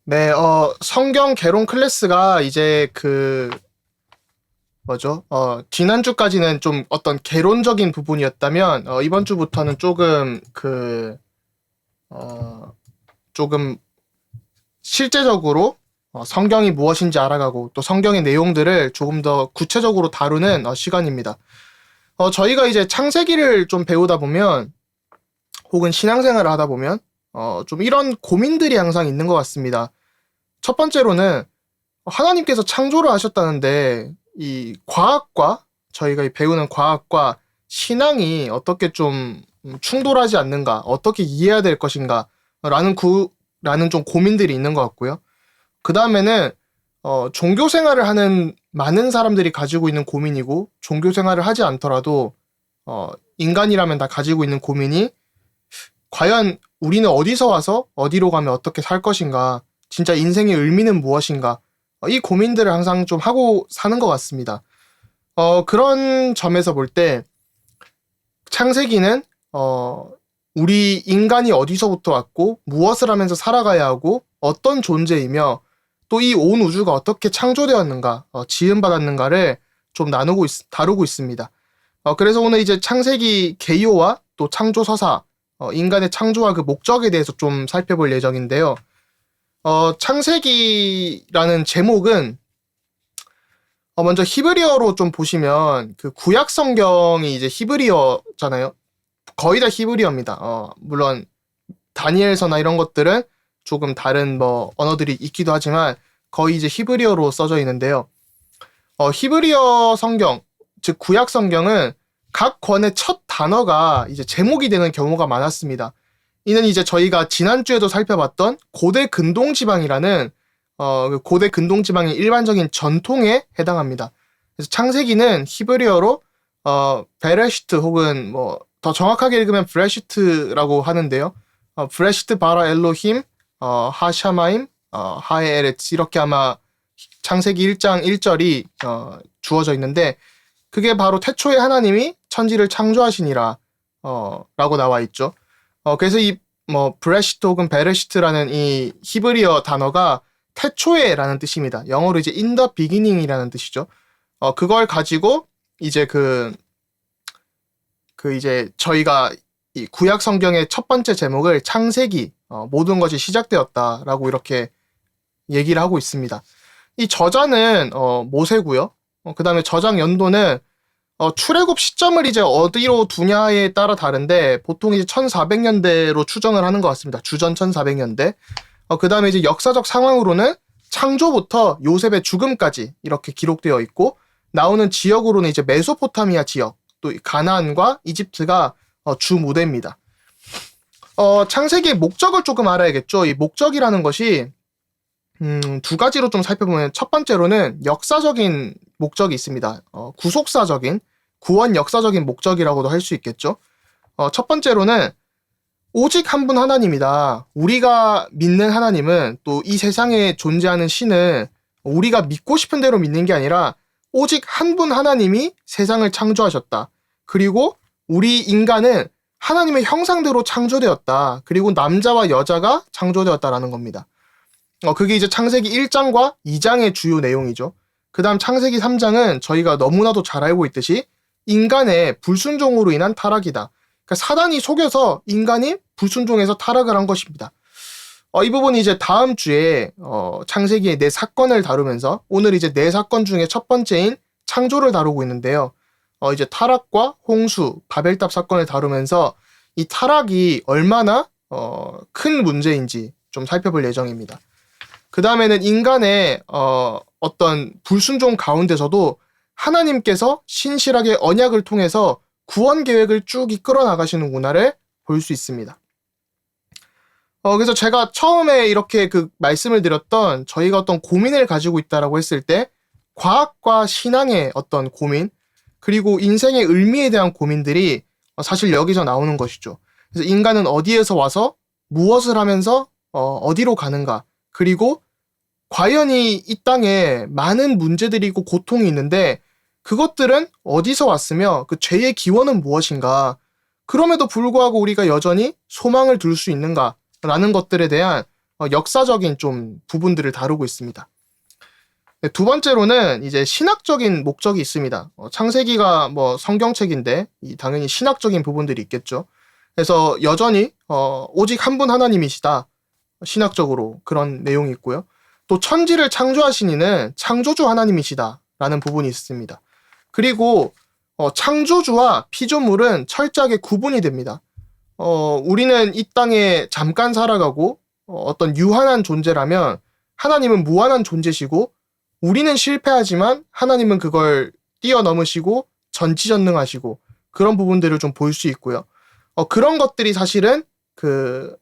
네, 성경 개론 클래스가 이제 지난주까지는 좀 어떤 개론적인 부분이었다면, 이번 주부터는 조금 실제적으로 성경이 무엇인지 알아가고 또 성경의 내용들을 조금 더 구체적으로 다루는 시간입니다. 저희가 이제 창세기를 좀 배우다 보면, 혹은 신앙생활을 하다 보면, 좀 이런 고민들이 항상 있는 것 같습니다. 첫 번째로는 하나님께서 창조를 하셨다는데 이 과학과 저희가 배우는 과학과 신앙이 어떻게 좀 충돌하지 않는가, 어떻게 이해해야 될 것인가 라는 좀 고민들이 있는 것 같고요. 그 다음에는 종교 생활을 하는 많은 사람들이 가지고 있는 고민이고, 종교 생활을 하지 않더라도 인간이라면 다 가지고 있는 고민이, 과연 우리는 어디서 와서 어디로 가면 어떻게 살 것인가, 진짜 인생의 의미는 무엇인가, 이 고민들을 항상 좀 하고 사는 것 같습니다. 그런 점에서 볼 때 창세기는 우리 인간이 어디서부터 왔고 무엇을 하면서 살아가야 하고 어떤 존재이며 또 이 온 우주가 어떻게 창조되었는가, 지음받았는가를 좀 다루고 있습니다. 그래서 오늘 이제 창세기 개요와 또 창조서사, 인간의 창조와 그 목적에 대해서 좀 살펴볼 예정인데요. 창세기라는 제목은 먼저 히브리어로 좀 보시면 그 구약 성경이 이제 히브리어잖아요. 거의 다 히브리어입니다. 물론 다니엘서나 이런 것들은 조금 다른 언어들이 있기도 하지만 거의 이제 히브리어로 써져 있는데요. 히브리어 성경, 즉 구약 성경은 각 권의 첫 단어가 이제 제목이 되는 경우가 많았습니다. 이는 이제 저희가 지난주에도 살펴봤던 고대 근동지방이라는 그 고대 근동지방의 일반적인 전통에 해당합니다. 그래서 창세기는 히브리어로 베레시트, 혹은 더 정확하게 읽으면 브레시트라고 하는데요. 브레시트 바라 엘로힘 하샤마임 하에에레츠, 이렇게 아마 창세기 1장 1절이 주어져 있는데, 그게 바로 태초에 하나님이 천지를 창조하시니라 라고 나와 있죠. 그래서 이 브레시트 혹은 베레시트라는 이 히브리어 단어가 태초에라는 뜻입니다. 영어로 이제 in the beginning이라는 뜻이죠. 그걸 가지고 이제 이제 저희가 이 구약 성경의 첫 번째 제목을 창세기, 모든 것이 시작되었다라고 이렇게 얘기를 하고 있습니다. 이 저자는 모세고요. 그 다음에 저장 연도는 출애굽 시점을 이제 어디로 두냐에 따라 다른데 보통 이제 1400년대로 추정을 하는 것 같습니다. 주전 1400년대. 그 다음에 이제 역사적 상황으로는 창조부터 요셉의 죽음까지 이렇게 기록되어 있고, 나오는 지역으로는 이제 메소포타미아 지역, 또 가나안과 이집트가 주 무대입니다. 창세기의 목적을 조금 알아야겠죠. 이 목적이라는 것이 두 가지로 좀 살펴보면, 첫 번째로는 역사적인 목적이 있습니다. 구속사적인, 구원 역사적인 목적이라고도 할 수 있겠죠. 첫 번째로는 오직 한 분 하나님이다. 우리가 믿는 하나님은, 또 이 세상에 존재하는 신은 우리가 믿고 싶은 대로 믿는 게 아니라 오직 한 분 하나님이 세상을 창조하셨다. 그리고 우리 인간은 하나님의 형상대로 창조되었다. 그리고 남자와 여자가 창조되었다라는 겁니다. 그게 이제 창세기 1장과 2장의 주요 내용이죠. 그 다음 창세기 3장은 저희가 너무나도 잘 알고 있듯이 인간의 불순종으로 인한 타락이다. 그러니까 사단이 속여서 인간이 불순종해서 타락을 한 것입니다. 이 부분이 이제 다음 주에 창세기의 네 사건을 다루면서, 오늘 이제 네 사건 중에 첫 번째인 창조를 다루고 있는데요. 이제 타락과 홍수, 바벨탑 사건을 다루면서 이 타락이 얼마나 큰 문제인지 좀 살펴볼 예정입니다. 그 다음에는 인간의 어떤 불순종 가운데서도 하나님께서 신실하게 언약을 통해서 구원 계획을 쭉 이끌어 나가시는구나를 볼 수 있습니다. 그래서 제가 처음에 이렇게 말씀을 드렸던, 저희가 어떤 고민을 가지고 있다라고 했을 때 과학과 신앙의 어떤 고민, 그리고 인생의 의미에 대한 고민들이 사실 여기서 나오는 것이죠. 그래서 인간은 어디에서 와서 무엇을 하면서 어디로 가는가, 그리고 과연 이 땅에 많은 문제들이 있고 고통이 있는데 그것들은 어디서 왔으며 그 죄의 기원은 무엇인가, 그럼에도 불구하고 우리가 여전히 소망을 둘 수 있는가 라는 것들에 대한 역사적인 좀 부분들을 다루고 있습니다. 네, 두 번째로는 이제 신학적인 목적이 있습니다. 창세기가 뭐 성경책인데 당연히 신학적인 부분들이 있겠죠. 그래서 여전히 오직 한 분 하나님이시다. 신학적으로 그런 내용이 있고요. 또 천지를 창조하신 이는 창조주 하나님이시다라는 부분이 있습니다. 그리고 창조주와 피조물은 철저하게 구분이 됩니다. 우리는 이 땅에 잠깐 살아가고 어떤 유한한 존재라면 하나님은 무한한 존재시고 우리는 실패하지만 하나님은 그걸 뛰어넘으시고 전지전능하시고 그런 부분들을 좀 볼 수 있고요. 그런 것들이 사실은 그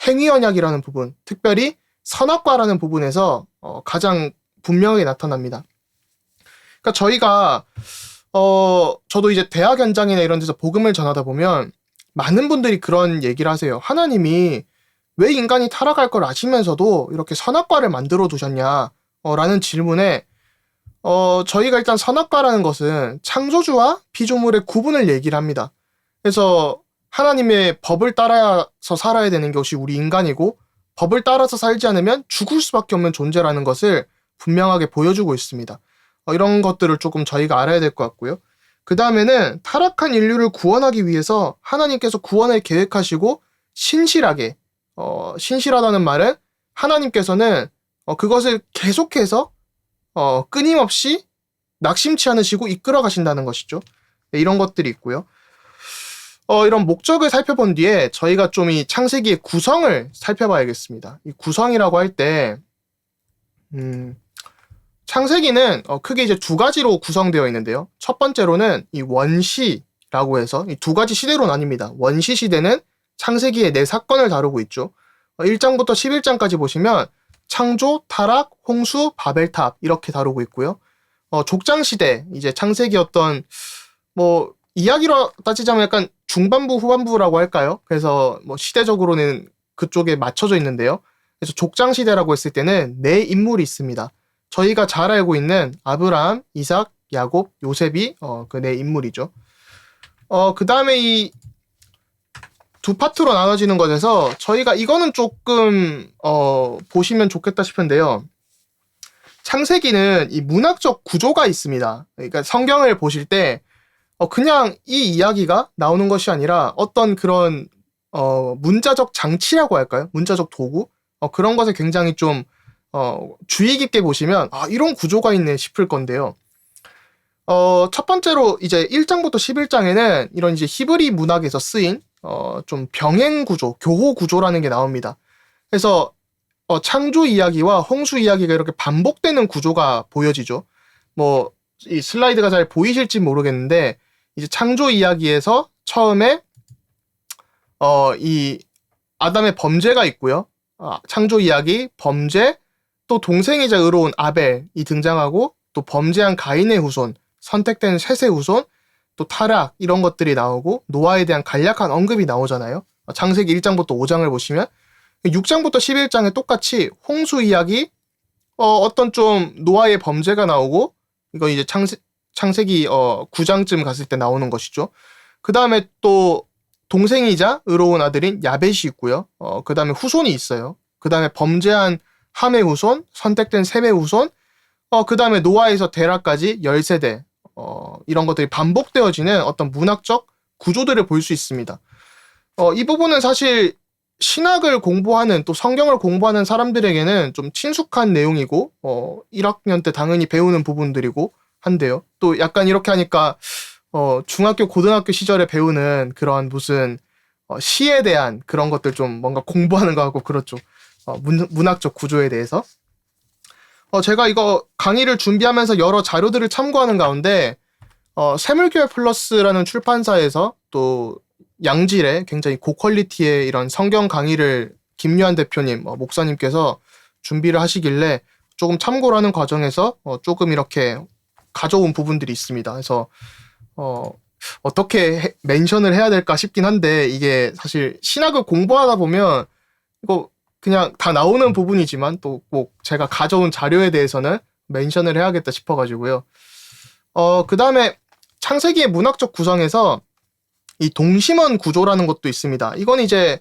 행위언약이라는 부분, 특별히 선악과라는 부분에서 가장 분명하게 나타납니다. 그러니까 저희가 저도 이제 대학 현장이나 이런 데서 복음을 전하다 보면 많은 분들이 그런 얘기를 하세요. 하나님이 왜 인간이 타락할 걸 아시면서도 이렇게 선악과를 만들어 두셨냐? 라는 질문에 저희가 일단 선악과라는 것은 창조주와 피조물의 구분을 얘기를 합니다. 그래서 하나님의 법을 따라서 살아야 되는 것이 우리 인간이고 법을 따라서 살지 않으면 죽을 수밖에 없는 존재라는 것을 분명하게 보여주고 있습니다. 이런 것들을 조금 저희가 알아야 될 것 같고요. 그 다음에는 타락한 인류를 구원하기 위해서 하나님께서 구원을 계획하시고 신실하게 신실하다는 말은 하나님께서는 그것을 계속해서 끊임없이 낙심치 않으시고 이끌어 가신다는 것이죠. 네, 이런 것들이 있고요. 이런 목적을 살펴본 뒤에 저희가 좀 이 창세기의 구성을 살펴봐야겠습니다. 이 구성이라고 할 때 창세기는 크게 이제 두 가지로 구성되어 있는데요. 첫 번째로는 이 원시라고 해서 이 두 가지 시대로 나뉩니다. 원시 시대는 창세기의 네 사건을 다루고 있죠. 1장부터 11장까지 보시면 창조, 타락, 홍수, 바벨탑 이렇게 다루고 있고요. 족장 시대, 이제 창세기 어떤 뭐 이야기로 따지자면 약간 중반부, 후반부라고 할까요? 그래서 뭐 시대적으로는 그쪽에 맞춰져 있는데요. 그래서 족장 시대라고 했을 때는 네 인물이 있습니다. 저희가 잘 알고 있는 아브라함, 이삭, 야곱, 요셉이 그 네 인물이죠. 그 다음에 이 두 파트로 나눠지는 것에서 저희가 이거는 조금 보시면 좋겠다 싶은데요. 창세기는 이 문학적 구조가 있습니다. 그러니까 성경을 보실 때 그냥 이 이야기가 나오는 것이 아니라 어떤 그런 문자적 장치라고 할까요? 문자적 도구? 그런 것을 굉장히 좀 주의 깊게 보시면 이런 구조가 있네 싶을 건데요. 첫 번째로 이제 1장부터 11장에는 이런 이제 히브리 문학에서 쓰인 좀 병행 구조, 교호 구조라는 게 나옵니다. 그래서 창조 이야기와 홍수 이야기가 이렇게 반복되는 구조가 보여지죠. 뭐 이 슬라이드가 잘 보이실지 모르겠는데 이제 창조 이야기에서 처음에 이 아담의 범죄가 있고요. 창조 이야기, 범죄, 또 동생이자 의로운 아벨이 등장하고 또 범죄한 가인의 후손, 선택된 셋의 후손, 또 타락 이런 것들이 나오고 노아에 대한 간략한 언급이 나오잖아요. 창세기 1장부터 5장을 보시면 6장부터 11장에 똑같이 홍수 이야기, 어떤 좀 노아의 범죄가 나오고 이거 이제 창세기 9장쯤 갔을 때 나오는 것이죠. 그 다음에 또 동생이자 의로운 아들인 야벳이 있고요. 그 다음에 후손이 있어요. 그 다음에 범죄한 함의 후손, 선택된 셈의 후손, 그 다음에 노아에서 데라까지 10세대, 이런 것들이 반복되어지는 어떤 문학적 구조들을 볼 수 있습니다. 이 부분은 사실 신학을 공부하는 또 성경을 공부하는 사람들에게는 좀 친숙한 내용이고 1학년 때 당연히 배우는 부분들이고 한데요. 또 약간 이렇게 하니까 중학교, 고등학교 시절에 배우는 그런 무슨 시에 대한 그런 것들 좀 뭔가 공부하는 거 같고 그렇죠. 문학적 구조에 대해서. 제가 이거 강의를 준비하면서 여러 자료들을 참고하는 가운데 세물교회 플러스라는 출판사에서 또 양질의 굉장히 고퀄리티의 이런 성경 강의를 김유한 대표님, 목사님께서 준비를 하시길래 조금 참고를 하는 과정에서 조금 이렇게 가져온 부분들이 있습니다. 그래서 어떻게 멘션을 해야 될까 싶긴 한데 이게 사실 신학을 공부하다 보면 이거 그냥 다 나오는 부분이지만 또 꼭 제가 가져온 자료에 대해서는 멘션을 해야겠다 싶어가지고요. 그 다음에 창세기의 문학적 구성에서 이 동심원 구조라는 것도 있습니다. 이건 이제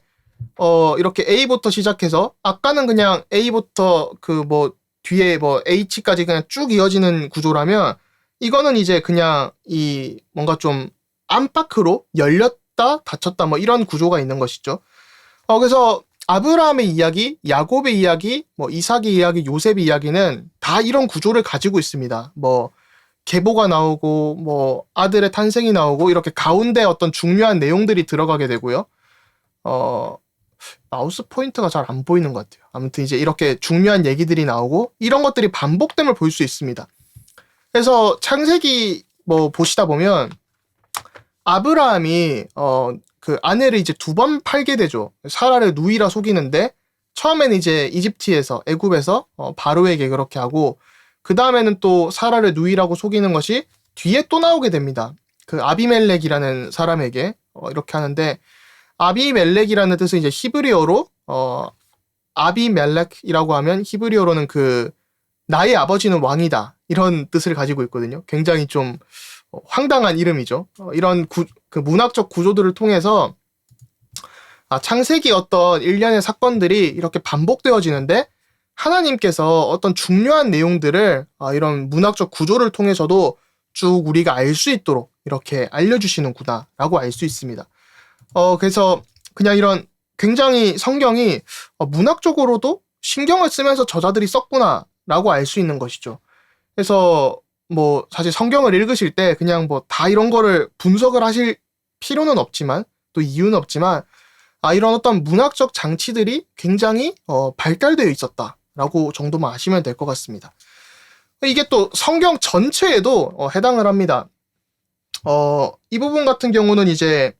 이렇게 A부터 시작해서 아까는 그냥 A부터 그 뭐 뒤에 뭐 H까지 그냥 쭉 이어지는 구조라면 이거는 이제 그냥 이 뭔가 좀 안팎으로 열렸다 닫혔다 뭐 이런 구조가 있는 것이죠. 그래서 아브라함의 이야기, 야곱의 이야기, 뭐 이삭의 이야기, 요셉의 이야기는 다 이런 구조를 가지고 있습니다. 뭐 계보가 나오고 뭐 아들의 탄생이 나오고 이렇게 가운데 어떤 중요한 내용들이 들어가게 되고요. 마우스 포인트가 잘 안 보이는 것 같아요. 아무튼 이제 이렇게 중요한 얘기들이 나오고 이런 것들이 반복됨을 볼 수 있습니다. 그래서 창세기 뭐 보시다 보면 아브라함이 그 아내를 이제 2번 팔게 되죠. 사라를 누이라 속이는데 처음에는 이제 이집트에서 애굽에서 바로에게 그렇게 하고 그 다음에는 또 사라를 누이라고 속이는 것이 뒤에 또 나오게 됩니다. 그 아비멜렉이라는 사람에게 이렇게 하는데 아비멜렉이라는 뜻은 이제 히브리어로 아비멜렉이라고 하면 히브리어로는 그 나의 아버지는 왕이다 이런 뜻을 가지고 있거든요. 굉장히 좀 황당한 이름이죠. 이런 그 문학적 구조들을 통해서 창세기 어떤 일련의 사건들이 이렇게 반복되어지는데 하나님께서 어떤 중요한 내용들을 이런 문학적 구조를 통해서도 쭉 우리가 알 수 있도록 이렇게 알려주시는구나라고 알 수 있습니다. 그래서 그냥 이런 굉장히 성경이 문학적으로도 신경을 쓰면서 저자들이 썼구나라고 알 수 있는 것이죠. 그래서 뭐 사실 성경을 읽으실 때 그냥 뭐 다 이런 거를 분석을 하실 필요는 없지만 또 이유는 없지만 이런 어떤 문학적 장치들이 굉장히 발달되어 있었다라고 정도만 아시면 될 것 같습니다. 이게 또 성경 전체에도 해당을 합니다. 이 부분 같은 경우는 이제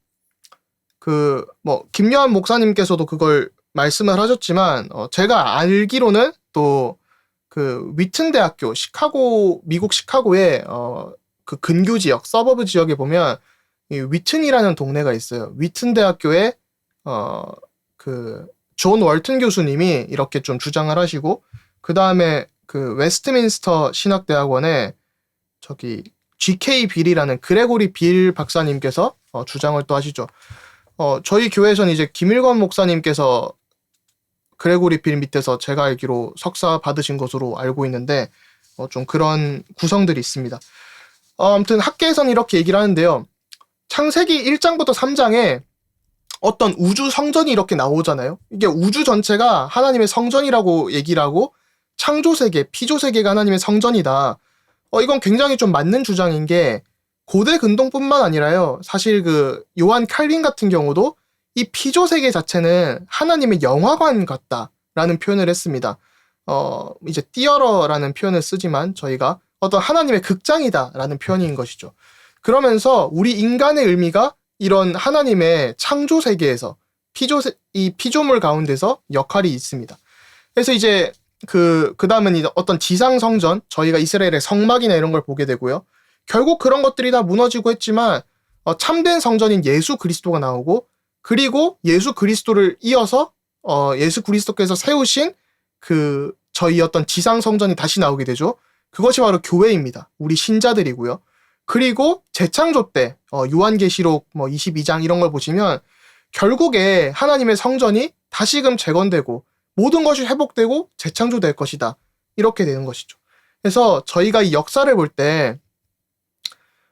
그 뭐 김여한 목사님께서도 그걸 말씀을 하셨지만 제가 알기로는 또 그 위튼 대학교 미국 시카고의 그 근교 지역 서버브 지역에 보면 이 위튼이라는 동네가 있어요. 위튼 대학교에 그 존 월튼 교수님이 이렇게 좀 주장을 하시고 그 다음에 그 웨스트민스터 신학대학원에 저기 G.K. 빌이라는 그레고리 빌 박사님께서 주장을 또 하시죠. 저희 교회에서는 이제 김일권 목사님께서 그레고리 빌 밑에서 제가 알기로 석사 받으신 것으로 알고 있는데 좀 그런 구성들이 있습니다. 아무튼 학계에서는 이렇게 얘기를 하는데요. 창세기 1장부터 3장에 어떤 우주 성전이 이렇게 나오잖아요. 이게 우주 전체가 하나님의 성전이라고 얘기를 하고 창조세계, 피조세계가 하나님의 성전이다. 이건 굉장히 좀 맞는 주장인 게 고대 근동뿐만 아니라요. 사실 그 요한 칼빈 같은 경우도 이 피조세계 자체는 하나님의 영화관 같다라는 표현을 했습니다. 이제 띠어러라는 표현을 쓰지만 저희가 어떤 하나님의 극장이다라는 표현인 것이죠. 그러면서 우리 인간의 의미가 이런 하나님의 창조 세계에서 이 피조물 가운데서 역할이 있습니다. 그래서 이제 그 다음은 이제 어떤 지상 성전, 저희가 이스라엘의 성막이나 이런 걸 보게 되고요. 결국 그런 것들이 다 무너지고 했지만 참된 성전인 예수 그리스도가 나오고 그리고 예수 그리스도를 이어서 예수 그리스도께서 세우신 그 저희 어떤 지상 성전이 다시 나오게 되죠. 그것이 바로 교회입니다. 우리 신자들이고요. 그리고 재창조 때 요한계시록 뭐 22장 이런 걸 보시면 결국에 하나님의 성전이 다시금 재건되고 모든 것이 회복되고 재창조될 것이다. 이렇게 되는 것이죠. 그래서 저희가 이 역사를 볼 때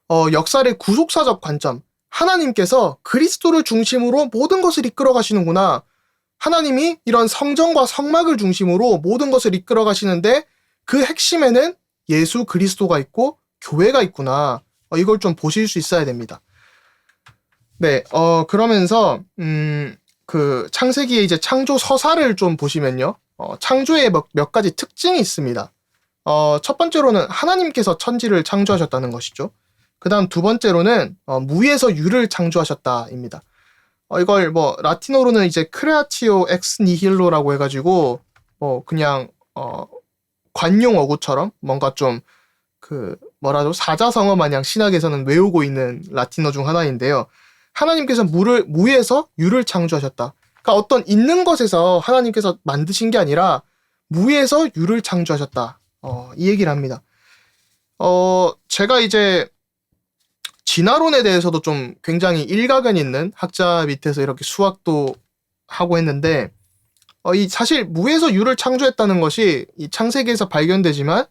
역사의 구속사적 관점, 하나님께서 그리스도를 중심으로 모든 것을 이끌어 가시는구나. 하나님이 이런 성전과 성막을 중심으로 모든 것을 이끌어 가시는데 그 핵심에는 예수 그리스도가 있고 교회가 있구나. 이걸 좀 보실 수 있어야 됩니다. 네, 그러면서 그 창세기의 이제 창조 서사를 좀 보시면요. 창조의 몇 가지 특징이 있습니다. 첫 번째로는 하나님께서 천지를 창조하셨다는 것이죠. 그 다음 두 번째로는 무에서 유를 창조하셨다입니다. 이걸 뭐 라틴어로는 이제 크레아티오 엑스 니힐로라고 해가지고 그냥 관용 어구처럼 뭔가 좀 그 뭐라도 사자성어 마냥 신학에서는 외우고 있는 라틴어 중 하나인데요. 하나님께서 무에서 유를 창조하셨다. 그러니까 어떤 있는 것에서 하나님께서 만드신 게 아니라 무에서 유를 창조하셨다. 이 얘기를 합니다. 제가 이제 진화론에 대해서도 좀 굉장히 일가견 있는 학자 밑에서 이렇게 수학도 하고 했는데 이 사실 무에서 유를 창조했다는 것이 이 창세기에서 발견되지만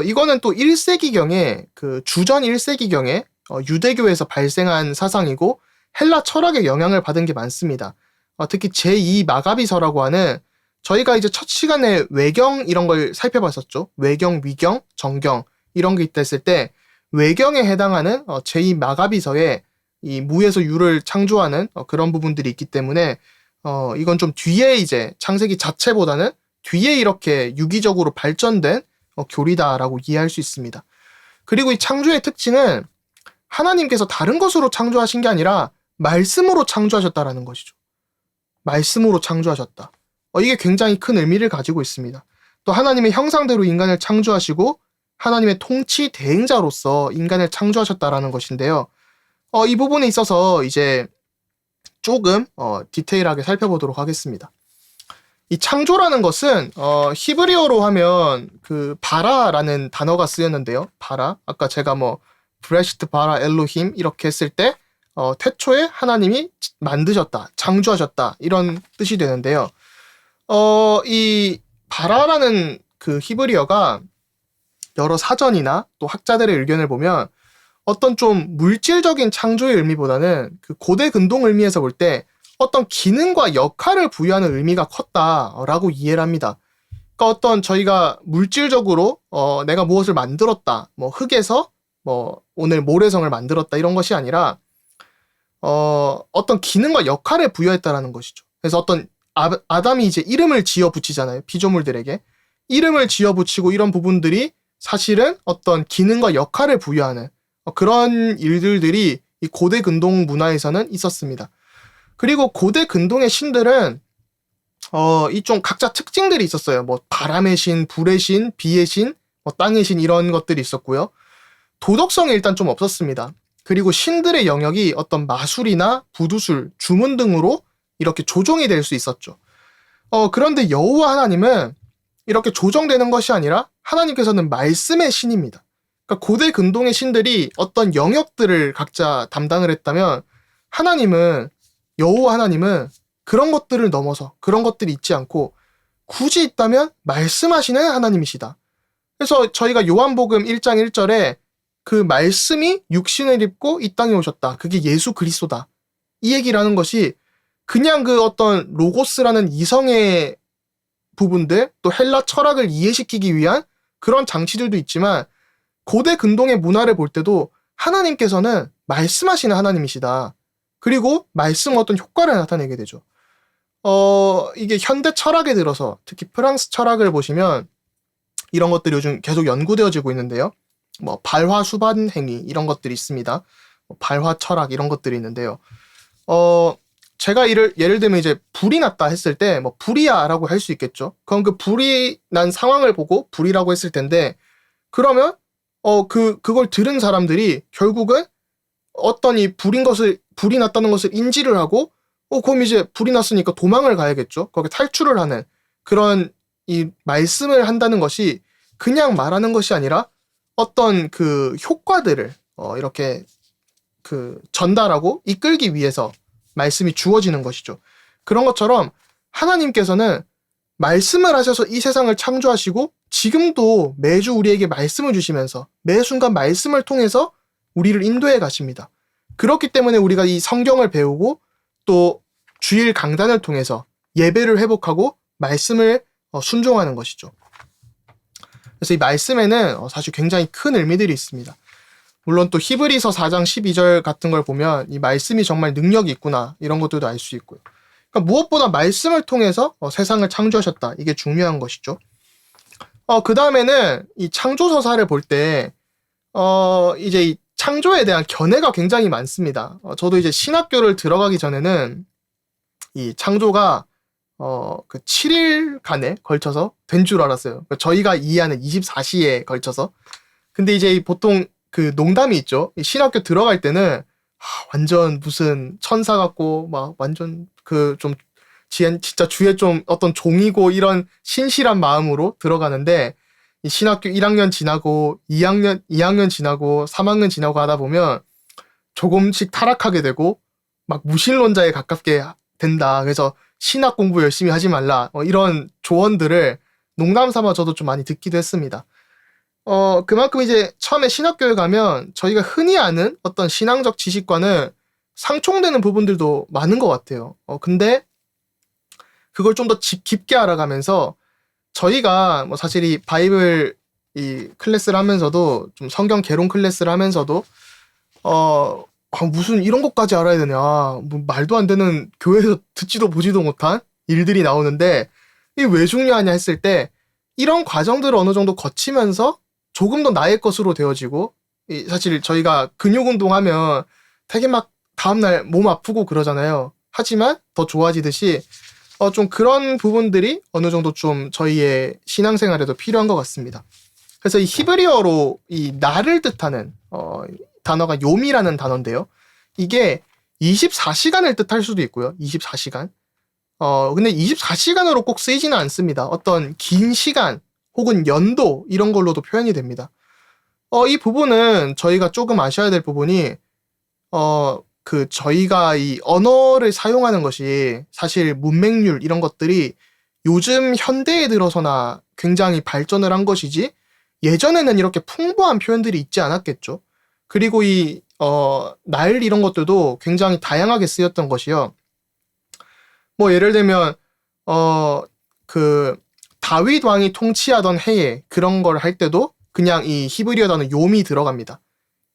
이거는 또 1세기경에 그 주전 1세기경에 유대교에서 발생한 사상이고 헬라 철학의 영향을 받은 게 많습니다. 특히 제2 마가비서라고 하는 저희가 이제 첫 시간에 외경 이런 걸 살펴봤었죠. 외경, 위경, 정경 이런 게 있다 했을 때 외경에 해당하는 제2 마가비서에 이 무에서 유를 창조하는 그런 부분들이 있기 때문에 이건 좀 뒤에 이제 창세기 자체보다는 뒤에 이렇게 유기적으로 발전된 교리다라고 이해할 수 있습니다. 그리고 이 창조의 특징은 하나님께서 다른 것으로 창조하신 게 아니라 말씀으로 창조하셨다라는 것이죠. 말씀으로 창조하셨다. 이게 굉장히 큰 의미를 가지고 있습니다. 또 하나님의 형상대로 인간을 창조하시고 하나님의 통치 대행자로서 인간을 창조하셨다라는 것인데요. 이 부분에 있어서 이제 조금 디테일하게 살펴보도록 하겠습니다. 이 창조라는 것은 히브리어로 하면 그 바라라는 단어가 쓰였는데요. 바라. 아까 제가 브레시트 바라 엘로힘 이렇게 했을 때 태초에 하나님이 만드셨다, 창조하셨다 이런 뜻이 되는데요. 이 바라라는 그 히브리어가 여러 사전이나 또 학자들의 의견을 보면 어떤 좀 물질적인 창조의 의미보다는 그 고대 근동 의미에서 볼 때 어떤 기능과 역할을 부여하는 의미가 컸다라고 이해를 합니다. 그러니까 어떤 저희가 물질적으로 내가 무엇을 만들었다, 흙에서 오늘 모래성을 만들었다 이런 것이 아니라 어떤 기능과 역할을 부여했다라는 것이죠. 그래서 어떤 아담이 이제 이름을 지어 붙이잖아요. 피조물들에게 이름을 지어 붙이고 이런 부분들이 사실은 어떤 기능과 역할을 부여하는 그런 일들이 이 고대 근동 문화에서는 있었습니다. 그리고 고대 근동의 신들은 이 좀 각자 특징들이 있었어요. 바람의 신, 불의 신, 비의 신, 땅의 신 이런 것들이 있었고요. 도덕성이 일단 좀 없었습니다. 그리고 신들의 영역이 어떤 마술이나 부두술, 주문 등으로 이렇게 조정이 될 수 있었죠. 그런데 여호와 하나님은 이렇게 조정되는 것이 아니라 하나님께서는 말씀의 신입니다. 그러니까 고대 근동의 신들이 어떤 영역들을 각자 담당을 했다면 여호와 하나님은 그런 것들을 넘어서 그런 것들이 있지 않고 굳이 있다면 말씀하시는 하나님이시다. 그래서 저희가 요한복음 1장 1절에 그 말씀이 육신을 입고 이 땅에 오셨다. 그게 예수 그리스도다. 이 얘기라는 것이 그냥 그 어떤 로고스라는 이성의 부분들, 또 헬라 철학을 이해시키기 위한 그런 장치들도 있지만 고대 근동의 문화를 볼 때도 하나님께서는 말씀하시는 하나님이시다. 그리고 말씀 어떤 효과를 나타내게 되죠. 이게 현대 철학에 들어서 특히 프랑스 철학을 보시면 이런 것들이 요즘 계속 연구되어지고 있는데요. 발화 수반 행위 이런 것들이 있습니다. 발화 철학 이런 것들이 있는데요. 제가 예를 들면 이제 불이 났다 했을 때 불이야라고 할 수 있겠죠. 그럼 그 불이 난 상황을 보고 불이라고 했을 텐데 그러면 그걸 들은 사람들이 결국은 어떤 불이 났다는 것을 인지를 하고 그럼 이제 불이 났으니까 도망을 가야겠죠. 거기 탈출을 하는 그런 이 말씀을 한다는 것이 그냥 말하는 것이 아니라 어떤 그 효과들을 이렇게 그 전달하고 이끌기 위해서 말씀이 주어지는 것이죠. 그런 것처럼 하나님께서는 말씀을 하셔서 이 세상을 창조하시고 지금도 매주 우리에게 말씀을 주시면서 매 순간 말씀을 통해서 우리를 인도해 가십니다. 그렇기 때문에 우리가 이 성경을 배우고 또 주일 강단을 통해서 예배를 회복하고 말씀을 순종하는 것이죠. 그래서 이 말씀에는 사실 굉장히 큰 의미들이 있습니다. 물론 또 히브리서 4장 12절 같은 걸 보면 이 말씀이 정말 능력이 있구나 이런 것들도 알 수 있고요. 그러니까 무엇보다 말씀을 통해서 세상을 창조하셨다. 이게 중요한 것이죠. 그 다음에는 이 창조서사를 볼 때 이제 이 창조에 대한 견해가 굉장히 많습니다. 저도 이제 신학교를 들어가기 전에는 이 창조가 그 7일간에 걸쳐서 된 줄 알았어요. 그러니까 저희가 이해하는 24시에 걸쳐서. 근데 이제 보통 그 농담이 있죠. 신학교 들어갈 때는 완전 무슨 천사 같고 막 완전 그 좀 진짜 주에 좀 어떤 종이고 이런 신실한 마음으로 들어가는데 이 신학교 1학년 지나고 2학년 지나고 3학년 지나고 하다 보면 조금씩 타락하게 되고 막 무신론자에 가깝게 된다. 그래서 신학 공부 열심히 하지 말라 이런 조언들을 농담 삼아 저도 좀 많이 듣기도 했습니다. 그만큼 이제 처음에 신학교에 가면 저희가 흔히 아는 어떤 신앙적 지식과는 상충되는 부분들도 많은 것 같아요. 근데 그걸 좀 더 깊게 알아가면서 저희가 뭐 사실 이 바이블 이 클래스를 하면서도 좀 성경 개론 클래스를 하면서도 무슨 이런 것까지 알아야 되냐, 뭐 말도 안 되는 교회에서 듣지도 보지도 못한 일들이 나오는데 이게 왜 중요하냐 했을 때 이런 과정들을 어느 정도 거치면서 조금 더 나의 것으로 되어지고, 사실 저희가 근육 운동하면 되게 막 다음날 몸 아프고 그러잖아요. 하지만 더 좋아지듯이 좀 그런 부분들이 어느 정도 좀 저희의 신앙생활에도 필요한 것 같습니다. 그래서 이 히브리어로 이 나를 뜻하는 단어가 요미라는 단어인데요. 이게 24시간을 뜻할 수도 있고요. 24시간. 근데 24시간으로 꼭 쓰이지는 않습니다. 어떤 긴 시간 혹은 연도 이런 걸로도 표현이 됩니다. 이 부분은 저희가 조금 아셔야 될 부분이 저희가 이 언어를 사용하는 것이 사실 문맹률 이런 것들이 요즘 현대에 들어서나 굉장히 발전을 한 것이지 예전에는 이렇게 풍부한 표현들이 있지 않았겠죠. 그리고 날 이런 것들도 굉장히 다양하게 쓰였던 것이요. 뭐 예를 들면 다윗 왕이 통치하던 해에 그런 걸 할 때도 그냥 이 히브리어 단어 요미 들어갑니다.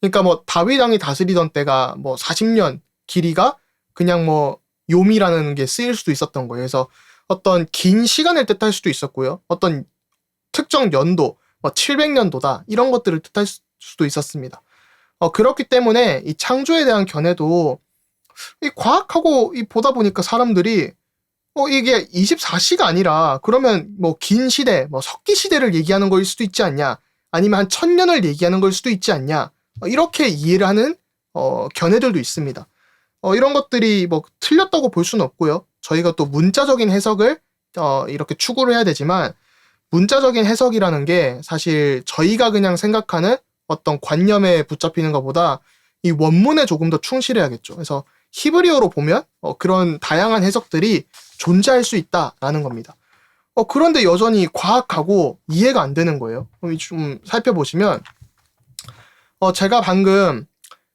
그러니까 뭐 다윗 왕이 다스리던 때가 뭐 40년 길이가 그냥 뭐 요미라는 게 쓰일 수도 있었던 거예요. 그래서 어떤 긴 시간을 뜻할 수도 있었고요. 어떤 특정 연도, 뭐 700년도다 이런 것들을 뜻할 수도 있었습니다. 그렇기 때문에 이 창조에 대한 견해도 이 과학하고 보다 보니까 사람들이 이게 24시가 아니라 그러면 뭐 긴 시대, 뭐 석기 시대를 얘기하는 거일 수도 있지 않냐, 아니면 한 1000년을 얘기하는 걸 수도 있지 않냐, 이렇게 이해를 하는 견해들도 있습니다. 이런 것들이 뭐 틀렸다고 볼 수는 없고요. 저희가 또 문자적인 해석을 이렇게 추구를 해야 되지만 문자적인 해석이라는 게 사실 저희가 그냥 생각하는 어떤 관념에 붙잡히는 것보다 이 원문에 조금 더 충실해야겠죠. 그래서 히브리어로 보면 그런 다양한 해석들이 존재할 수 있다라는 겁니다. 그런데 여전히 과학하고 이해가 안 되는 거예요. 좀 살펴보시면 제가 방금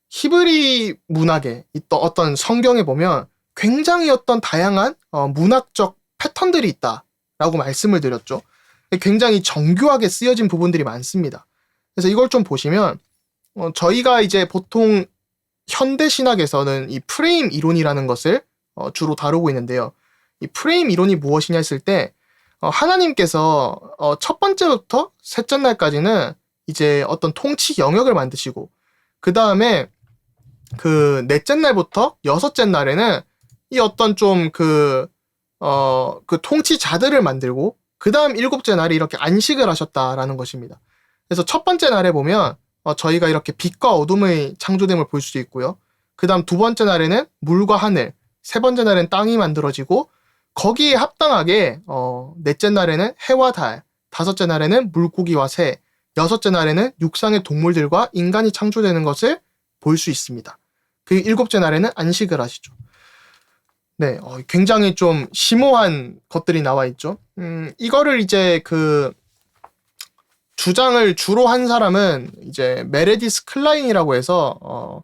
히브리 문학에 있던 어떤 성경에 보면 굉장히 어떤 다양한 문학적 패턴들이 있다라고 말씀을 드렸죠. 굉장히 정교하게 쓰여진 부분들이 많습니다. 그래서 이걸 좀 보시면 저희가 이제 보통 현대 신학에서는 이 프레임 이론이라는 것을 주로 다루고 있는데요. 이 프레임 이론이 무엇이냐 했을 때 하나님께서 첫 번째부터 셋째 날까지는 이제 어떤 통치 영역을 만드시고 그 다음에 그 넷째 날부터 여섯째 날에는 이 어떤 좀 그 통치자들을 만들고 그 다음 일곱째 날에 이렇게 안식을 하셨다라는 것입니다. 그래서 첫 번째 날에 보면 저희가 이렇게 빛과 어둠의 창조됨을 볼 수 있고요. 그 다음 두 번째 날에는 물과 하늘, 세 번째 날에는 땅이 만들어지고 거기에 합당하게 넷째 날에는 해와 달, 다섯째 날에는 물고기와 새, 여섯째 날에는 육상의 동물들과 인간이 창조되는 것을 볼 수 있습니다. 그리고 일곱째 날에는 안식을 하시죠. 네, 굉장히 좀 심오한 것들이 나와 있죠. 이거를 이제 주장을 주로 한 사람은 이제 메레디스 클라인이라고 해서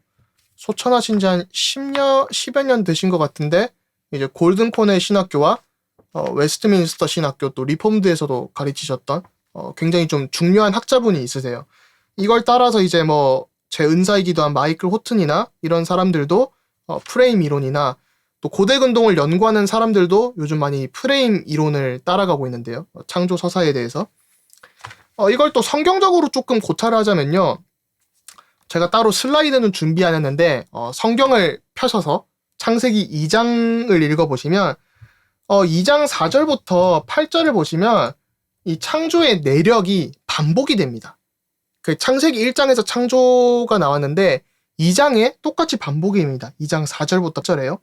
소천하신 지 한 10여 년 되신 것 같은데 이제 골든 코넬 신학교와 웨스트민스터 신학교 또 리폼드에서도 가르치셨던 굉장히 좀 중요한 학자분이 있으세요. 이걸 따라서 이제 뭐 제 은사이기도 한 마이클 호튼이나 이런 사람들도 프레임 이론이나 또 고대 근동을 연구하는 사람들도 요즘 많이 프레임 이론을 따라가고 있는데요. 창조 서사에 대해서. 이걸 또 성경적으로 조금 고찰을 하자면요. 제가 따로 슬라이드는 준비 안 했는데 성경을 펴셔서 창세기 2장을 읽어보시면 2장 4절부터 8절을 보시면 이 창조의 내력이 반복이 됩니다. 그 창세기 1장에서 창조가 나왔는데 2장에 똑같이 반복이 됩니다. 2장 4절부터 8절에요.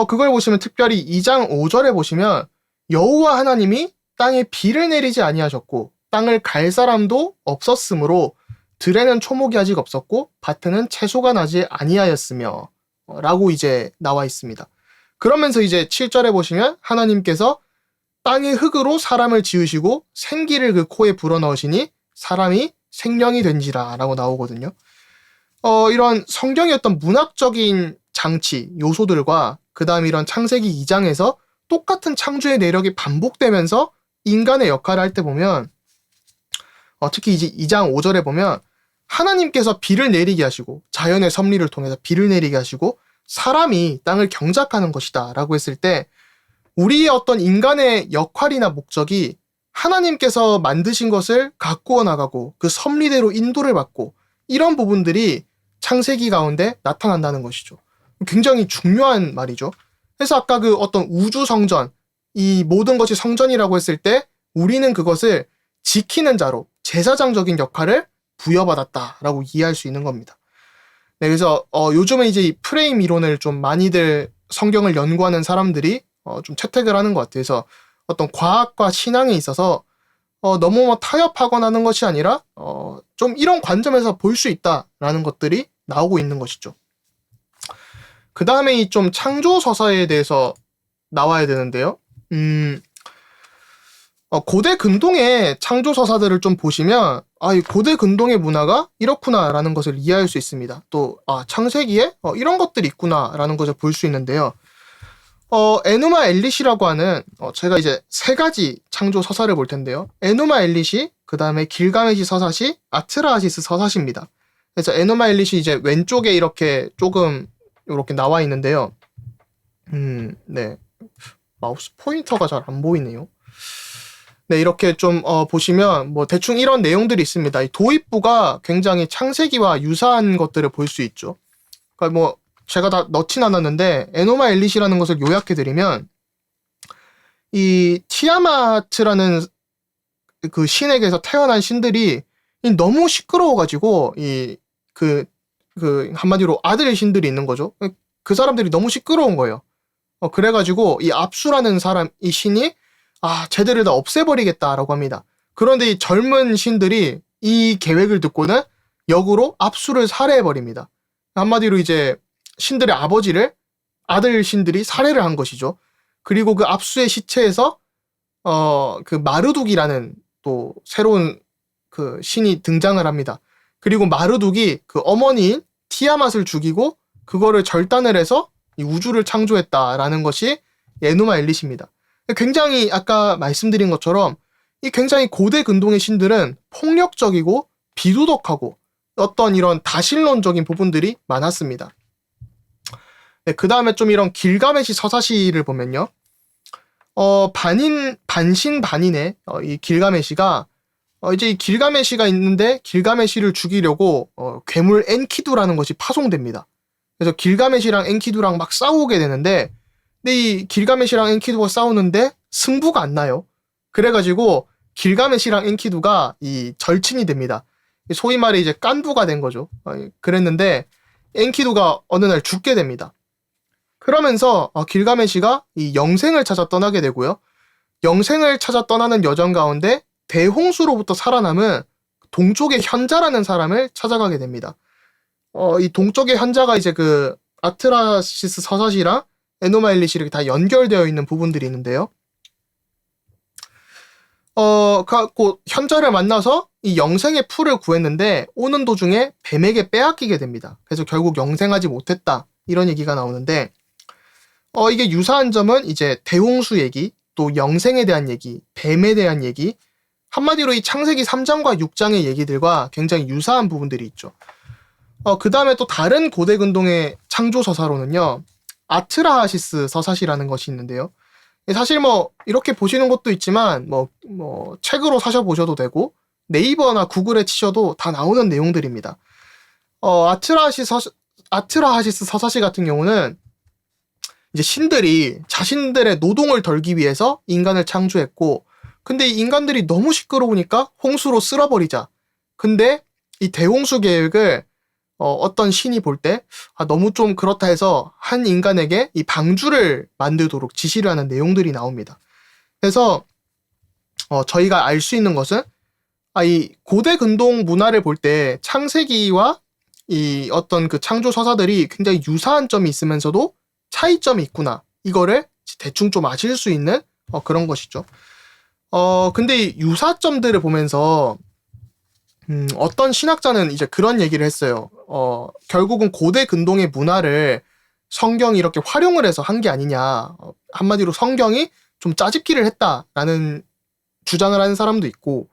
그걸 보시면 특별히 2장 5절에 보시면 여호와 하나님이 땅에 비를 내리지 아니하셨고 땅을 갈 사람도 없었으므로 들에는 초목이 아직 없었고 밭에는 채소가 나지 아니하였으며 라고 이제 나와 있습니다. 그러면서 이제 7절에 보시면 하나님께서 땅의 흙으로 사람을 지으시고 생기를 그 코에 불어넣으시니 사람이 생명이 된지라 라고 나오거든요. 이런 성경의 어떤 문학적인 장치, 요소들과 그 다음 이런 창세기 2장에서 똑같은 창조의 내력이 반복되면서 인간의 역할을 할 때 보면 특히 이제 2장 5절에 보면 하나님께서 비를 내리게 하시고 자연의 섭리를 통해서 비를 내리게 하시고 사람이 땅을 경작하는 것이다 라고 했을 때 우리의 어떤 인간의 역할이나 목적이 하나님께서 만드신 것을 가꾸어 나가고 그 섭리대로 인도를 받고 이런 부분들이 창세기 가운데 나타난다는 것이죠. 굉장히 중요한 말이죠. 그래서 아까 그 어떤 우주 성전, 이 모든 것이 성전이라고 했을 때 우리는 그것을 지키는 자로 제사장적인 역할을 부여받았다라고 이해할 수 있는 겁니다. 네, 그래서 요즘은 이제 이 프레임 이론을 좀 많이들 성경을 연구하는 사람들이 좀 채택을 하는 것 같아요. 그래서 어떤 과학과 신앙에 있어서 너무 타협하거나 하는 것이 아니라 좀 이런 관점에서 볼 수 있다라는 것들이 나오고 있는 것이죠. 그 다음에 이 좀 창조 서사에 대해서 나와야 되는데요. 고대 근동의 창조 서사들을 좀 보시면 이 고대 근동의 문화가 이렇구나라는 것을 이해할 수 있습니다. 또 창세기에 이런 것들이 있구나라는 것을 볼 수 있는데요. 에누마 엘리시라고 하는 제가 이제 세 가지 창조 서사를 볼 텐데요. 에누마 엘리시, 그 다음에 길가메시 서사시, 아트라하시스 서사시입니다. 그래서 에누마 엘리시 이제 왼쪽에 이렇게 조금 이렇게 나와 있는데요. 네, 마우스 포인터가 잘 안 보이네요. 네, 이렇게 좀 보시면 뭐 대충 이런 내용들이 있습니다. 이 도입부가 굉장히 창세기와 유사한 것들을 볼 수 있죠. 그러니까 뭐 제가 다 넣진 않았는데 에노마 엘리시라는 것을 요약해드리면 이 티아마트라는 그 신에게서 태어난 신들이 너무 시끄러워가지고 그 한마디로 아들 신들이 있는 거죠. 그 사람들이 너무 시끄러운 거예요. 그래가지고 이 압수라는 사람, 이 신이 쟤들을 다 없애버리겠다라고 합니다. 그런데 이 젊은 신들이 이 계획을 듣고는 역으로 압수를 살해해버립니다. 한마디로 이제 신들의 아버지를 아들 신들이 살해를 한 것이죠. 그리고 그 압수의 시체에서 그 마르둑이라는 또 새로운 그 신이 등장을 합니다. 그리고 마르둑이 그 어머니인 티아맛을 죽이고 그거를 절단을 해서 이 우주를 창조했다라는 것이 에누마 엘리시입니다. 굉장히 아까 말씀드린 것처럼 이 굉장히 고대 근동의 신들은 폭력적이고 비도덕하고 어떤 이런 다신론적인 부분들이 많았습니다. 네, 그 다음에 좀 이런 길가메시 서사시를 보면요. 반신반인의 이 길가메시가 이제 이 길가메시가 있는데 길가메시를 죽이려고 괴물 엔키두라는 것이 파송됩니다. 그래서 길가메시랑 엔키두랑 막 싸우게 되는데 근데 이 길가메시랑 엔키두가 싸우는데 승부가 안 나요. 그래가지고 길가메시랑 엔키두가 이 절친이 됩니다. 소위 말해 이제 깐부가 된 거죠. 그랬는데 엔키두가 어느 날 죽게 됩니다. 그러면서 길가메시가 이 영생을 찾아 떠나게 되고요. 영생을 찾아 떠나는 여정 가운데 대홍수로부터 살아남은 동쪽의 현자라는 사람을 찾아가게 됩니다. 이 동쪽의 현자가 이제 그 아트라시스 서사시랑 에노마 엘리시 이렇게 다 연결되어 있는 부분들이 있는데요. 그 현자를 만나서 이 영생의 풀을 구했는데 오는 도중에 뱀에게 빼앗기게 됩니다. 그래서 결국 영생하지 못했다 이런 얘기가 나오는데 이게 유사한 점은 이제 대홍수 얘기, 또 영생에 대한 얘기, 뱀에 대한 얘기, 한마디로 이 창세기 3장과 6장의 얘기들과 굉장히 유사한 부분들이 있죠. 그 다음에 또 다른 고대 근동의 창조 서사로는요, 아트라하시스 서사시라는 것이 있는데요. 사실 뭐 이렇게 보시는 것도 있지만 뭐 책으로 사셔 보셔도 되고 네이버나 구글에 치셔도 다 나오는 내용들입니다. 아트라하시스 서사시 같은 경우는 이제 신들이 자신들의 노동을 덜기 위해서 인간을 창조했고, 근데 이 인간들이 너무 시끄러우니까 홍수로 쓸어버리자. 근데 이 대홍수 계획을 어떤 신이 볼 때 너무 좀 그렇다 해서 한 인간에게 이 방주를 만들도록 지시를 하는 내용들이 나옵니다. 그래서 저희가 알 수 있는 것은 이 고대 근동 문화를 볼 때 창세기와 이 어떤 그 창조 서사들이 굉장히 유사한 점이 있으면서도 차이점이 있구나. 이거를 대충 좀 아실 수 있는 그런 것이죠. 근데 이 유사점들을 보면서 어떤 신학자는 이제 그런 얘기를 했어요. 결국은 고대 근동의 문화를 성경이 이렇게 활용을 해서 한 게 아니냐. 한마디로 성경이 좀 짜집기를 했다라는 주장을 하는 사람도 있고,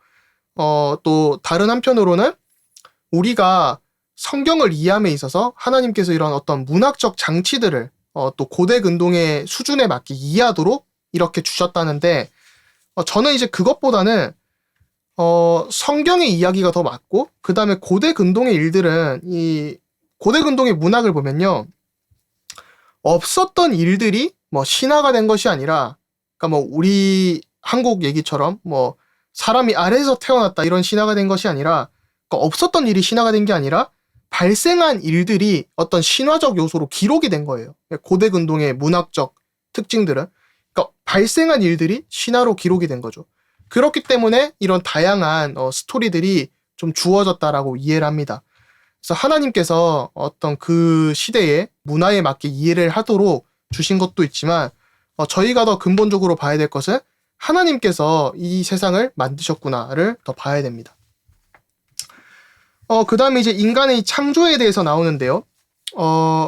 또 다른 한편으로는 우리가 성경을 이해함에 있어서 하나님께서 이런 어떤 문학적 장치들을 또 고대 근동의 수준에 맞게 이해하도록 이렇게 주셨다는데, 저는 이제 그것보다는 성경의 이야기가 더 맞고, 그 다음에 고대 근동의 일들은 이 고대 근동의 문학을 보면요, 없었던 일들이 뭐 신화가 된 것이 아니라, 그러니까 뭐 우리 한국 얘기처럼 뭐 사람이 아래에서 태어났다 이런 신화가 된 것이 아니라, 그러니까 없었던 일이 신화가 된 게 아니라 발생한 일들이 어떤 신화적 요소로 기록이 된 거예요. 고대 근동의 문학적 특징들은, 그러니까 발생한 일들이 신화로 기록이 된 거죠. 그렇기 때문에 이런 다양한 스토리들이 좀 주어졌다라고 이해를 합니다. 그래서 하나님께서 어떤 그 시대의 문화에 맞게 이해를 하도록 주신 것도 있지만, 저희가 더 근본적으로 봐야 될 것은 하나님께서 이 세상을 만드셨구나를 더 봐야 됩니다. 그 다음에 이제 인간의 창조에 대해서 나오는데요.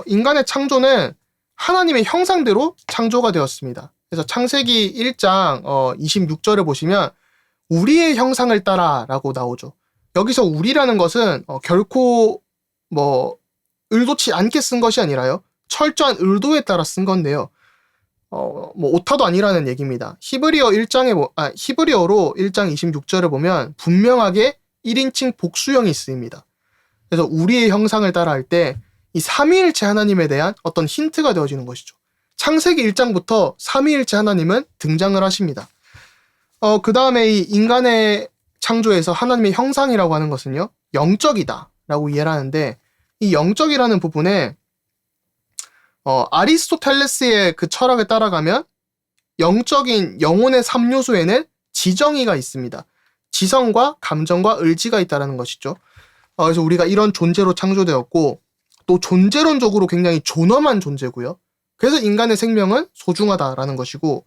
인간의 창조는 하나님의 형상대로 창조가 되었습니다. 그래서 창세기 1장 26절을 보시면 우리의 형상을 따라 라고 나오죠. 여기서 우리라는 것은 결코 뭐 의도치 않게 쓴 것이 아니라요, 철저한 의도에 따라 쓴 건데요. 뭐 오타도 아니라는 얘기입니다. 히브리어로 1장 26절을 보면 분명하게 1인칭 복수형이 쓰입니다. 그래서 우리의 형상을 따라 할 때 이 삼위일체 하나님에 대한 어떤 힌트가 되어지는 것이죠. 창세기 1장부터 삼위일체 하나님은 등장을 하십니다. 그 다음에 이 인간의 창조에서 하나님의 형상이라고 하는 것은요, 영적이다 라고 이해를 하는데, 이 영적이라는 부분에 아리스토텔레스의 그 철학에 따라가면 영적인 영혼의 3요소에는 지정의가 있습니다. 지성과 감정과 의지가 있다는 것이죠. 그래서 우리가 이런 존재로 창조되었고, 또 존재론적으로 굉장히 존엄한 존재고요. 그래서 인간의 생명은 소중하다라는 것이고,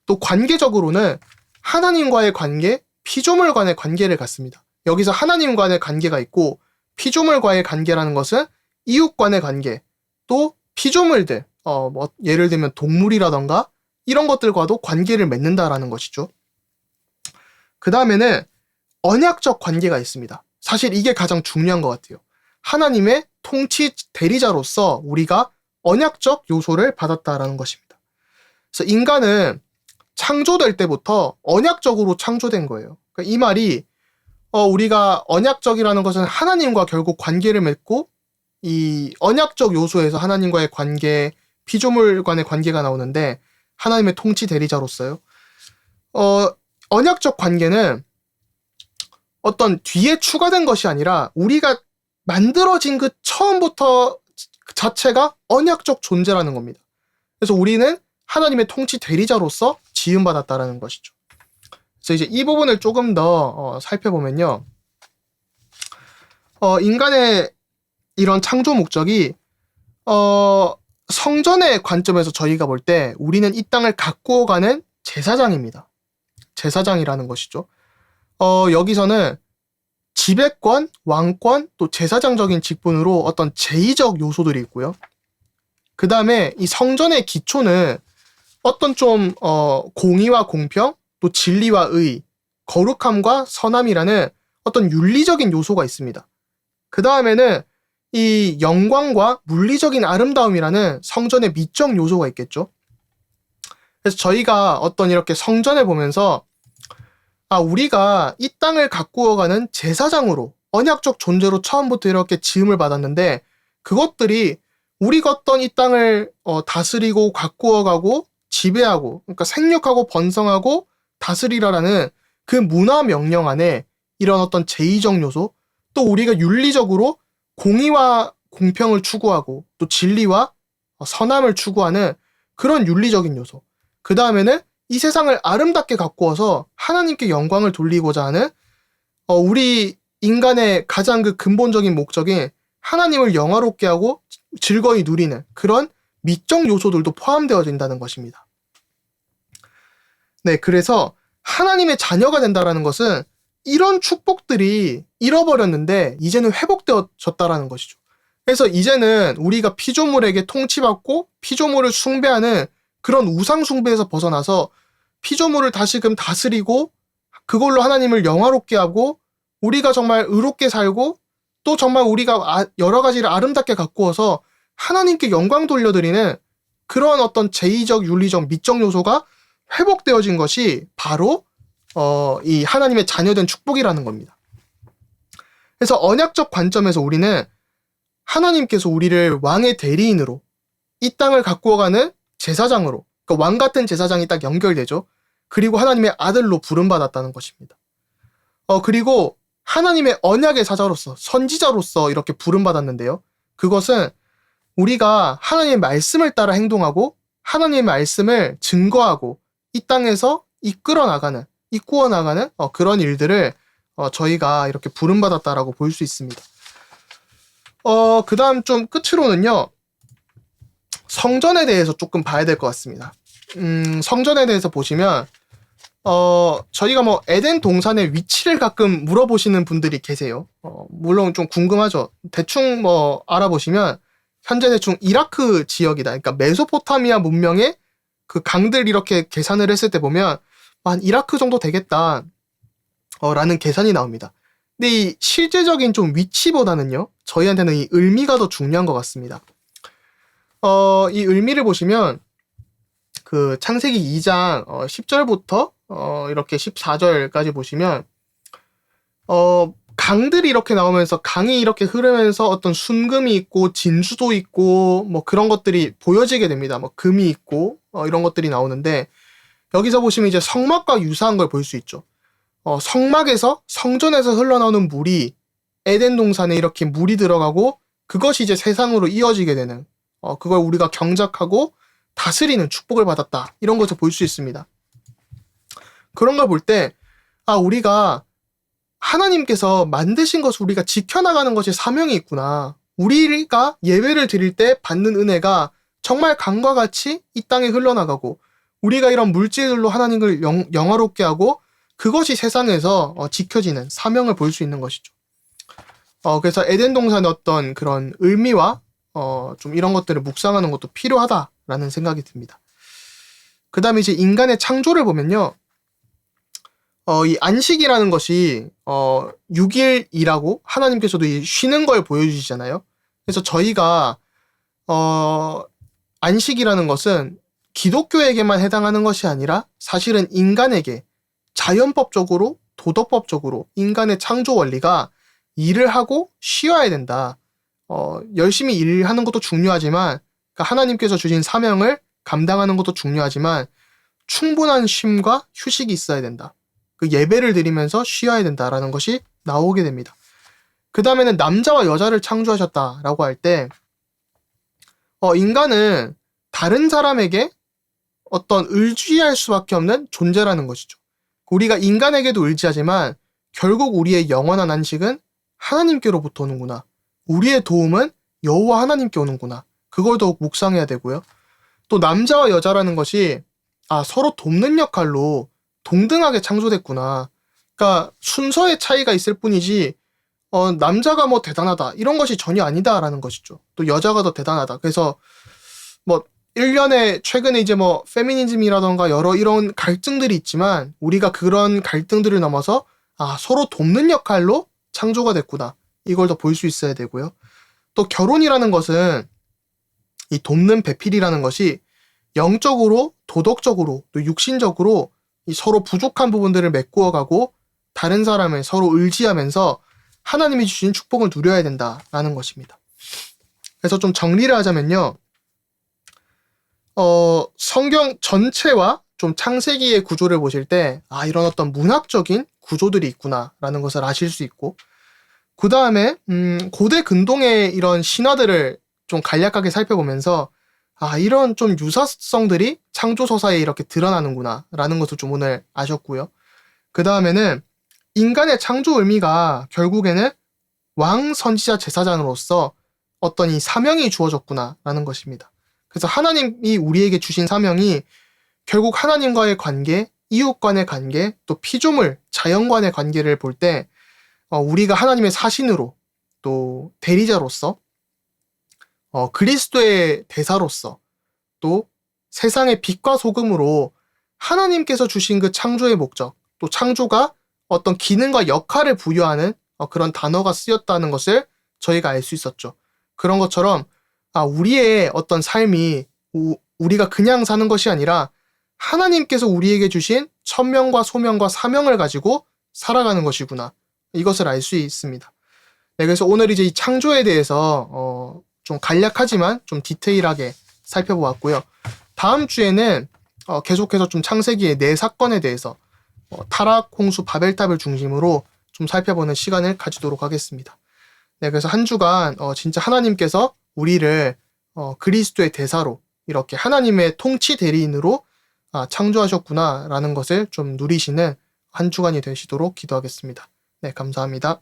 또 관계적으로는 하나님과의 관계, 피조물과의 관계를 갖습니다. 여기서 하나님과의 관계가 있고, 피조물과의 관계라는 것은 이웃간의 관계, 또 피조물들, 뭐 예를 들면 동물이라던가 이런 것들과도 관계를 맺는다라는 것이죠. 그 다음에는 언약적 관계가 있습니다. 사실 이게 가장 중요한 것 같아요. 하나님의 통치 대리자로서 우리가 언약적 요소를 받았다라는 것입니다. 그래서 인간은 창조될 때부터 언약적으로 창조된 거예요. 그러니까 이 말이 우리가 언약적이라는 것은 하나님과 결국 관계를 맺고, 이 언약적 요소에서 하나님과의 관계, 피조물 간의 관계가 나오는데, 하나님의 통치 대리자로서요. 언약적 관계는 어떤 뒤에 추가된 것이 아니라 우리가 만들어진 그 처음부터 그 자체가 언약적 존재라는 겁니다. 그래서 우리는 하나님의 통치 대리자로서 지음받았다라는 것이죠. 그래서 이제 이 부분을 조금 더 살펴보면요. 인간의 이런 창조 목적이 성전의 관점에서 저희가 볼 때 우리는 이 땅을 가꾸어가는 제사장입니다. 제사장이라는 것이죠. 여기서는 지배권, 왕권, 또 제사장적인 직분으로 어떤 제의적 요소들이 있고요. 그 다음에 이 성전의 기초는 어떤 좀 공의와 공평, 또 진리와 의, 거룩함과 선함이라는 어떤 윤리적인 요소가 있습니다. 그 다음에는 이 영광과 물리적인 아름다움이라는 성전의 미적 요소가 있겠죠. 그래서 저희가 어떤 이렇게 성전을 보면서 우리가 이 땅을 가꾸어가는 제사장으로, 언약적 존재로 처음부터 이렇게 지음을 받았는데, 그것들이 우리가 어떤 이 땅을 다스리고 가꾸어가고 지배하고, 그러니까 생육하고 번성하고 다스리라라는 그 문화 명령 안에 이런 어떤 제의적 요소, 또 우리가 윤리적으로 공의와 공평을 추구하고 또 진리와 선함을 추구하는 그런 윤리적인 요소, 그 다음에는 이 세상을 아름답게 가꾸어서 하나님께 영광을 돌리고자 하는 우리 인간의 가장 그 근본적인 목적인 하나님을 영화롭게 하고 즐거이 누리는 그런 미적 요소들도 포함되어진다는 것입니다. 네, 그래서 하나님의 자녀가 된다라는 것은 이런 축복들이 잃어버렸는데 이제는 회복되어졌다라는 것이죠. 그래서 이제는 우리가 피조물에게 통치받고 피조물을 숭배하는 그런 우상 숭배에서 벗어나서 피조물을 다시금 다스리고 그걸로 하나님을 영화롭게 하고 우리가 정말 의롭게 살고 또 정말 우리가 여러 가지를 아름답게 가꾸어서 하나님께 영광 돌려드리는 그런 어떤 제의적, 윤리적, 미적 요소가 회복되어진 것이 바로 이 하나님의 자녀된 축복이라는 겁니다. 그래서 언약적 관점에서 우리는 하나님께서 우리를 왕의 대리인으로 이 땅을 가꾸어가는 제사장으로, 그러니까 왕 같은 제사장이 딱 연결되죠. 그리고 하나님의 아들로 부름받았다는 것입니다. 그리고 하나님의 언약의 사자로서, 선지자로서 이렇게 부름받았는데요. 그것은 우리가 하나님의 말씀을 따라 행동하고 하나님의 말씀을 증거하고 이 땅에서 이끌어 나가는, 이꾸어 나가는 그런 일들을 저희가 이렇게 부름받았다라고 볼 수 있습니다. 그 다음 좀 끝으로는요, 성전에 대해서 조금 봐야 될 것 같습니다. 성전에 대해서 보시면, 저희가 뭐 에덴 동산의 위치를 가끔 물어보시는 분들이 계세요. 물론 좀 궁금하죠. 대충 뭐 알아보시면, 현재 대충 이라크 지역이다. 그러니까 메소포타미아 문명의 그 강들 이렇게 계산을 했을 때 보면, 한 이라크 정도 되겠다. 라는 계산이 나옵니다. 근데 이 실제적인 좀 위치보다는요, 저희한테는 이 의미가 더 중요한 것 같습니다. 이 의미를 보시면, 그 창세기 2장 10절부터 이렇게 14절까지 보시면, 강들이 이렇게 나오면서 강이 이렇게 흐르면서 어떤 순금이 있고 진수도 있고 뭐 그런 것들이 보여지게 됩니다. 뭐 금이 있고 이런 것들이 나오는데, 여기서 보시면 이제 성막과 유사한 걸 볼 수 있죠. 성막에서, 성전에서 흘러나오는 물이 에덴 동산에 이렇게 물이 들어가고 그것이 이제 세상으로 이어지게 되는, 그걸 우리가 경작하고 다스리는 축복을 받았다. 이런 것을 볼 수 있습니다. 그런 걸 볼 때, 우리가 하나님께서 만드신 것을 우리가 지켜나가는 것이 사명이 있구나. 우리가 예배를 드릴 때 받는 은혜가 정말 강과 같이 이 땅에 흘러나가고 우리가 이런 물질들로 하나님을 영화롭게 하고 그것이 세상에서 지켜지는 사명을 볼 수 있는 것이죠. 그래서 에덴 동산의 어떤 그런 의미와 좀 이런 것들을 묵상하는 것도 필요하다라는 생각이 듭니다. 그 다음에 이제 인간의 창조를 보면요. 이 안식이라는 것이 6일이라고 하나님께서도 이 쉬는 걸 보여주시잖아요. 그래서 저희가 안식이라는 것은 기독교에게만 해당하는 것이 아니라 사실은 인간에게 자연법적으로, 도덕법적으로 인간의 창조 원리가 일을 하고 쉬어야 된다. 열심히 일하는 것도 중요하지만, 그러니까 하나님께서 주신 사명을 감당하는 것도 중요하지만 충분한 쉼과 휴식이 있어야 된다. 그 예배를 드리면서 쉬어야 된다라는 것이 나오게 됩니다. 그 다음에는 남자와 여자를 창조하셨다라고 할 때, 인간은 다른 사람에게 어떤 의지할 수밖에 없는 존재라는 것이죠. 우리가 인간에게도 의지하지만 결국 우리의 영원한 안식은 하나님께로부터 오는구나. 우리의 도움은 여호와 하나님께 오는구나. 그걸 더욱 묵상해야 되고요. 또 남자와 여자라는 것이 서로 돕는 역할로 동등하게 창조됐구나. 그러니까 순서의 차이가 있을 뿐이지 남자가 뭐 대단하다 이런 것이 전혀 아니다라는 것이죠. 또 여자가 더 대단하다. 그래서 뭐 일련의 최근에 이제 뭐 페미니즘이라던가 여러 이런 갈등들이 있지만 우리가 그런 갈등들을 넘어서 서로 돕는 역할로 창조가 됐구나. 이걸 더 볼 수 있어야 되고요. 또 결혼이라는 것은 이 돕는 배필이라는 것이 영적으로, 도덕적으로, 또 육신적으로 이 서로 부족한 부분들을 메꾸어가고 다른 사람을 서로 의지하면서 하나님이 주신 축복을 누려야 된다라는 것입니다. 그래서 좀 정리를 하자면요. 성경 전체와 좀 창세기의 구조를 보실 때 이런 어떤 문학적인 구조들이 있구나라는 것을 아실 수 있고, 그 다음에 고대 근동의 이런 신화들을 좀 간략하게 살펴보면서 이런 좀 유사성들이 창조서사에 이렇게 드러나는구나 라는 것을 좀 오늘 아셨고요. 그 다음에는 인간의 창조 의미가 결국에는 왕, 선지자, 제사장으로서 어떤 이 사명이 주어졌구나 라는 것입니다. 그래서 하나님이 우리에게 주신 사명이 결국 하나님과의 관계, 이웃 간의 관계, 또 피조물, 자연 간의 관계를 볼 때 우리가 하나님의 사신으로 또 대리자로서 그리스도의 대사로서 또 세상의 빛과 소금으로 하나님께서 주신 그 창조의 목적, 또 창조가 어떤 기능과 역할을 부여하는 그런 단어가 쓰였다는 것을 저희가 알 수 있었죠. 그런 것처럼 우리의 어떤 삶이 우리가 그냥 사는 것이 아니라 하나님께서 우리에게 주신 천명과 소명과 사명을 가지고 살아가는 것이구나. 이것을 알 수 있습니다. 네, 그래서 오늘 이제 이 창조에 대해서 좀 간략하지만 좀 디테일하게 살펴보았고요. 다음 주에는 계속해서 좀 창세기의 네 사건에 대해서 타락, 홍수, 바벨탑을 중심으로 좀 살펴보는 시간을 가지도록 하겠습니다. 네, 그래서 한 주간 진짜 하나님께서 우리를 그리스도의 대사로 이렇게 하나님의 통치 대리인으로 창조하셨구나라는 것을 좀 누리시는 한 주간이 되시도록 기도하겠습니다. 네, 감사합니다.